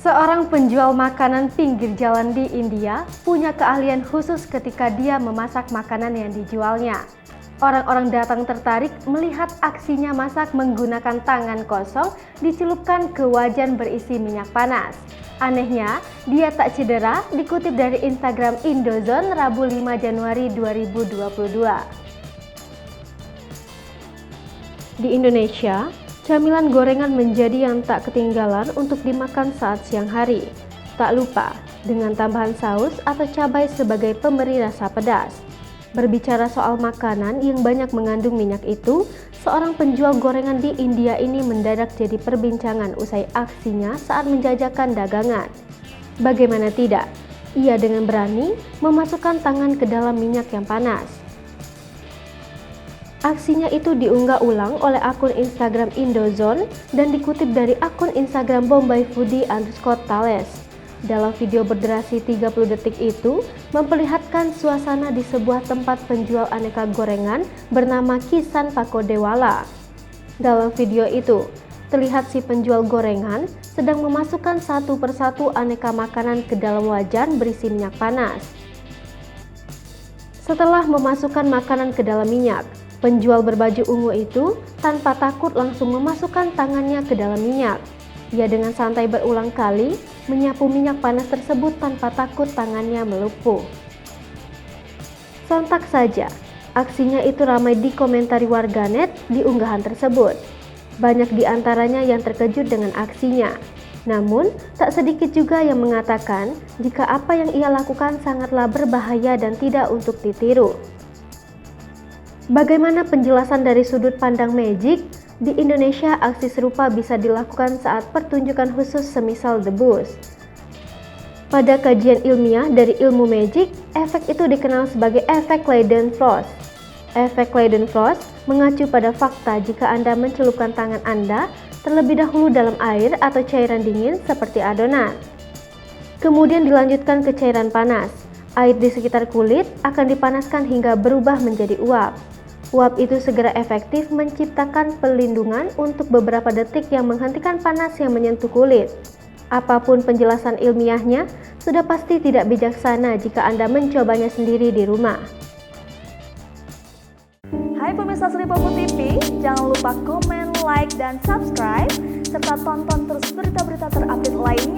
Seorang penjual makanan pinggir jalan di India punya keahlian khusus ketika dia memasak makanan yang dijualnya. Orang-orang datang tertarik melihat aksinya masak menggunakan tangan kosong dicelupkan ke wajan berisi minyak panas. Anehnya, dia tak cedera, dikutip dari Instagram Indozone Rabu 5 Januari 2022. Di Indonesia, camilan gorengan menjadi yang tak ketinggalan untuk dimakan saat siang hari. Tak lupa dengan tambahan saus atau cabai sebagai pemberi rasa pedas. Berbicara soal makanan yang banyak mengandung minyak itu, seorang penjual gorengan di India ini mendadak jadi perbincangan usai aksinya saat menjajakan dagangan. Bagaimana tidak, ia dengan berani memasukkan tangan ke dalam minyak yang panas. Aksinya itu diunggah ulang oleh akun Instagram Indozone dan dikutip dari akun Instagram BombayFoodie_Thales. Dalam video berdurasi 30 detik itu, memperlihatkan suasana di sebuah tempat penjual aneka gorengan bernama Kisan Pakodewala. Dalam video itu, terlihat si penjual gorengan sedang memasukkan satu persatu aneka makanan ke dalam wajan berisi minyak panas. Setelah memasukkan makanan ke dalam minyak, penjual berbaju ungu itu tanpa takut langsung memasukkan tangannya ke dalam minyak. Ia dengan santai berulang kali menyapu minyak panas tersebut tanpa takut tangannya melepuh. Sontak saja, aksinya itu ramai dikomentari warganet di unggahan tersebut. Banyak di antaranya yang terkejut dengan aksinya. Namun, tak sedikit juga yang mengatakan jika apa yang ia lakukan sangatlah berbahaya dan tidak untuk ditiru. Bagaimana penjelasan dari sudut pandang Magic? Di Indonesia, aksi serupa bisa dilakukan saat pertunjukan khusus semisal The Boost. Pada kajian ilmiah dari ilmu Magic, efek itu dikenal sebagai efek Leidenfrost. Efek Leidenfrost mengacu pada fakta jika Anda mencelupkan tangan Anda terlebih dahulu dalam air atau cairan dingin seperti adonan. Kemudian dilanjutkan ke cairan panas. Air di sekitar kulit akan dipanaskan hingga berubah menjadi uap. Uap itu segera efektif menciptakan pelindungan untuk beberapa detik yang menghentikan panas yang menyentuh kulit. Apapun penjelasan ilmiahnya, sudah pasti tidak bijaksana jika Anda mencobanya sendiri di rumah. Hai pemirsa Sri Popo TV, jangan lupa komen, like, dan subscribe, serta tonton terus berita-berita terupdate lainnya